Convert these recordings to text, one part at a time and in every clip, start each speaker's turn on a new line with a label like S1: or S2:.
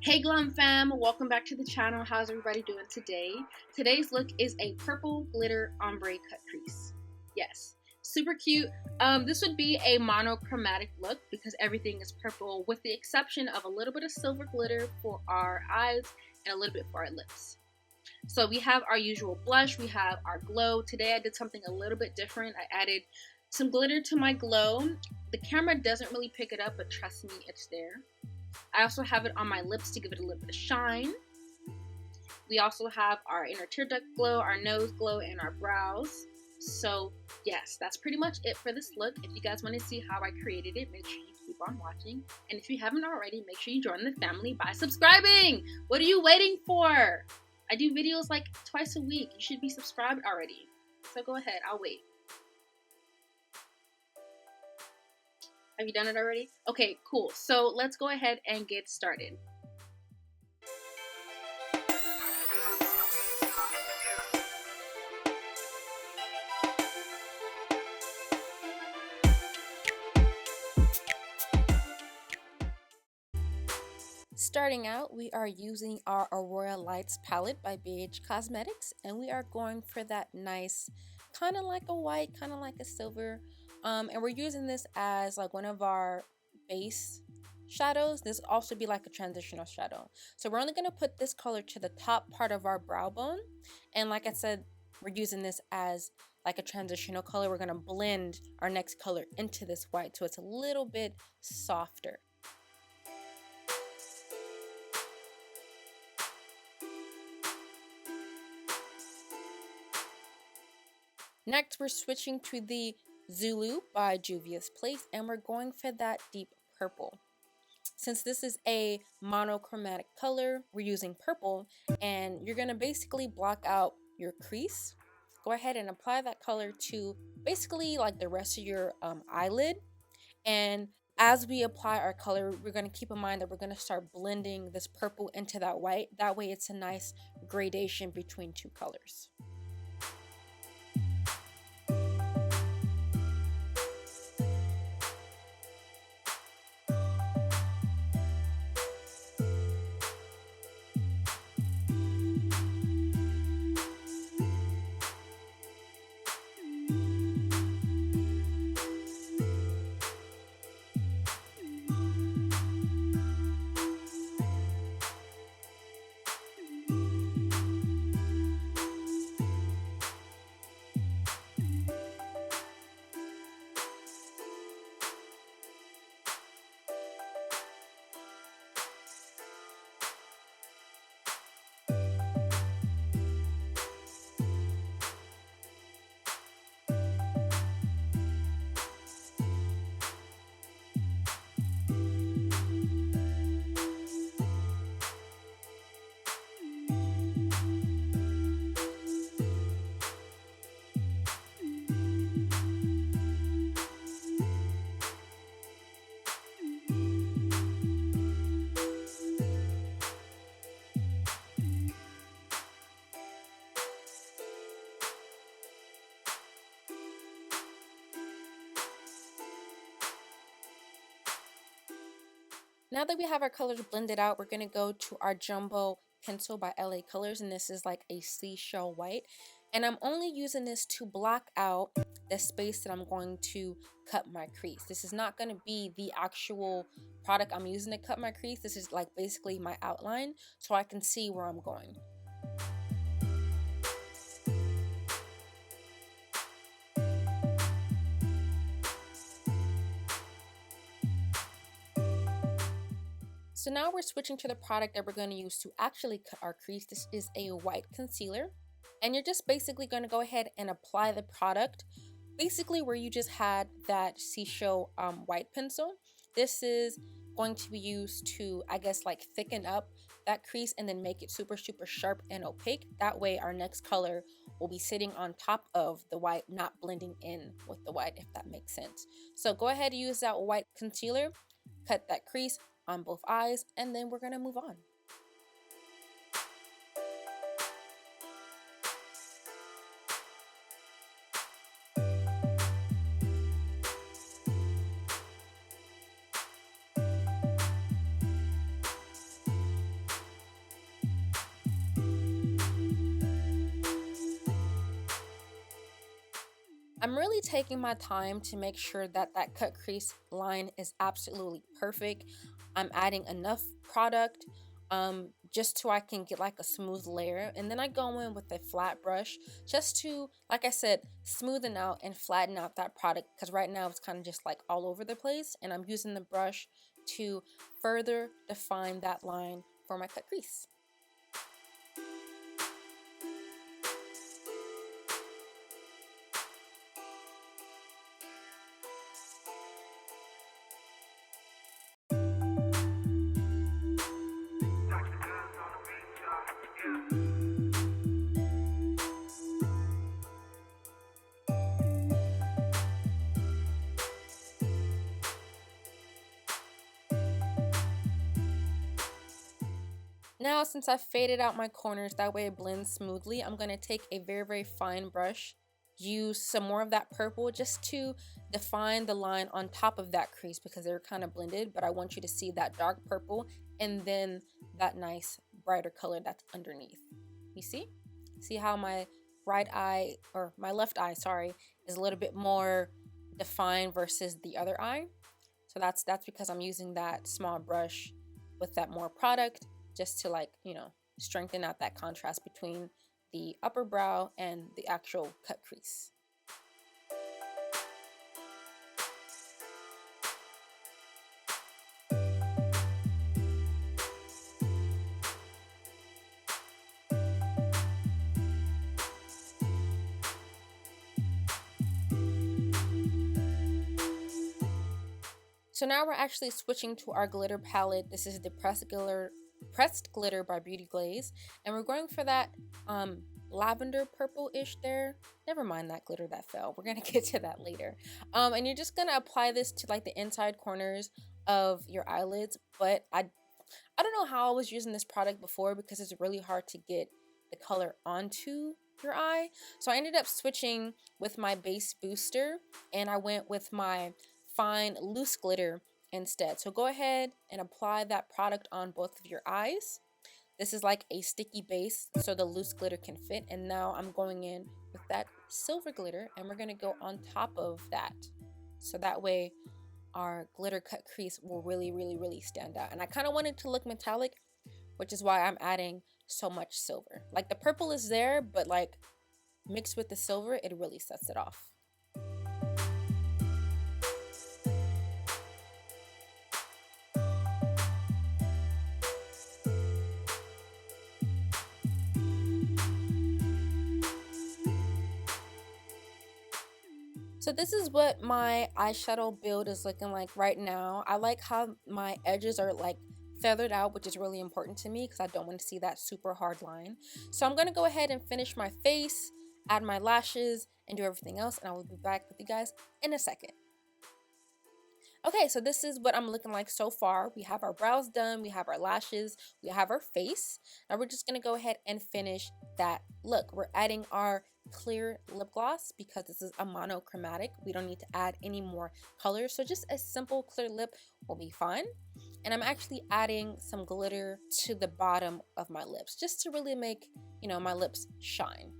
S1: Hey Glam fam, welcome back to the channel. How's everybody doing today? Today's look is a purple glitter ombre cut crease. Yes, super cute. This would be a monochromatic look because everything is purple with the exception of a little bit of silver glitter for our eyes and a little bit for our lips. So we have our usual blush, we have our glow. Today I did something a little bit different. I added some glitter to my glow. The camera doesn't really pick it up, but trust me, it's there. I also have it on my lips to give it a little bit of shine. We also have our inner tear duct glow, our nose glow, and our brows. So yes, that's pretty much it for this look. If you guys want to see how I created it, make sure you keep on watching. And if you haven't already, make sure you join the family by subscribing. What are you waiting for? I do videos like twice a week. You should be subscribed already. So go ahead, I'll wait. Have you done it already? Okay, cool. So let's go ahead and get started.
S2: Starting out, we are using our Aurora Lights palette by BH Cosmetics, and we are going for that nice, kind of like a white, kind of like a silver. And we're using this as like one of our base shadows. This will also be like a transitional shadow. So we're only going to put this color to the top part of our brow bone. And like I said, we're using this as like a transitional color. We're going to blend our next color into this white so it's a little bit softer. Next, we're switching to the Zulu by Juvia's Place, and we're going for that deep purple. Since this is a monochromatic color, we're using purple, and you're going to basically block out your crease. Go ahead and apply that color to basically like the rest of your eyelid. And as we apply our color, we're going to keep in mind that we're going to start blending this purple into that white. That way it's a nice gradation between two colors. Now that we have our colors blended out, we're going to go to our Jumbo Pencil by LA Colors, and this is like a seashell white. And I'm only using this to block out the space that I'm going to cut my crease. This is not going to be the actual product I'm using to cut my crease. This is like basically my outline so I can see where I'm going. So now we're switching to the product that we're going to use to actually cut our crease. This is a white concealer, and you're just basically going to go ahead and apply the product basically where you just had that seashell white pencil. This is going to be used to, I guess, like thicken up that crease and then make it super sharp and opaque. That way our next color will be sitting on top of the white, not blending in with the white, if that makes sense. So go ahead and use that white concealer, cut that crease on both eyes, and then we're going to move on. I'm really taking my time to make sure that that cut crease line is absolutely perfect. I'm adding enough product just so I can get like a smooth layer, and then I go in with a flat brush just to, like I said, smoothen out and flatten out that product, because right now it's kind of just like all over the place, and I'm using the brush to further define that line for my cut crease. Now, since I've faded out my corners, that way it blends smoothly, I'm going to take a very, very fine brush, use some more of that purple just to define the line on top of that crease, because they're kind of blended, but I want you to see that dark purple and then that nice brighter color that's underneath. You see? See how my right eye, or my left eye, sorry, is a little bit more defined versus the other eye? So that's because I'm using that small brush with that more product, just to, like, you know, strengthen out that contrast between the upper brow and the actual cut crease. So now we're actually switching to our glitter palette. This is the Pressed Glitter by Beauty Glaze, and we're going for that lavender purple-ish there. Never mind that glitter that fell. We're gonna get to that later. And you're just gonna apply this to like the inside corners of your eyelids. But I don't know how I was using this product before, because it's really hard to get the color onto your eye. So I ended up switching with my base booster, and I went with my fine loose glitter instead. So go ahead and apply that product on both of your eyes. This is like a sticky base, so the loose glitter can fit. And now I'm going in with that silver glitter, and we're going to go on top of that, so that way our glitter cut crease will really, really, really stand out. And I kind of want it to look metallic, which is why I'm adding so much silver. Like, the purple is there, but like mixed with the silver, it really sets it off. So this is what my eyeshadow build is looking like right now. I like how my edges are like feathered out, which is really important to me because I don't want to see that super hard line. So I'm going to go ahead and finish my face, add my lashes, and do everything else, and I will be back with you guys in a second. Okay, so this is what I'm looking like so far. We have our brows done, we have our lashes, we have our face. Now we're just gonna go ahead and finish that look. We're adding our clear lip gloss because this is a monochromatic. We don't need to add any more colors, so just a simple clear lip will be fine. And I'm actually adding some glitter to the bottom of my lips just to really make, you know, my lips shine.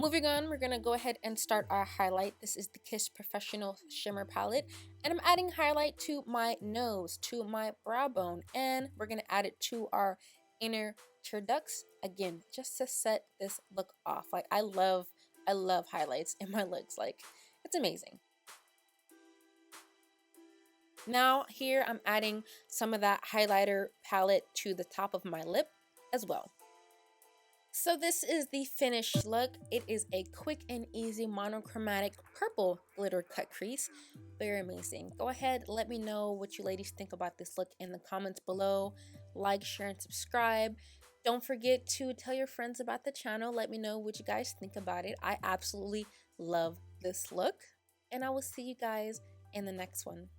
S2: Moving on, we're going to go ahead and start our highlight. This is the Kiss Professional Shimmer Palette. And I'm adding highlight to my nose, to my brow bone. And we're going to add it to our inner tear ducts. Again, just to set this look off. Like, I love highlights in my looks. Like, it's amazing. Now, here I'm adding some of that highlighter palette to the top of my lip as well. So this is the finished look. It is a quick and easy monochromatic purple glitter cut crease. Very amazing. Go ahead, let me know what you ladies think about this look in the comments below. Like, share, and subscribe. Don't forget to tell your friends about the channel. Let me know what you guys think about it. I absolutely love this look. And I will see you guys in the next one.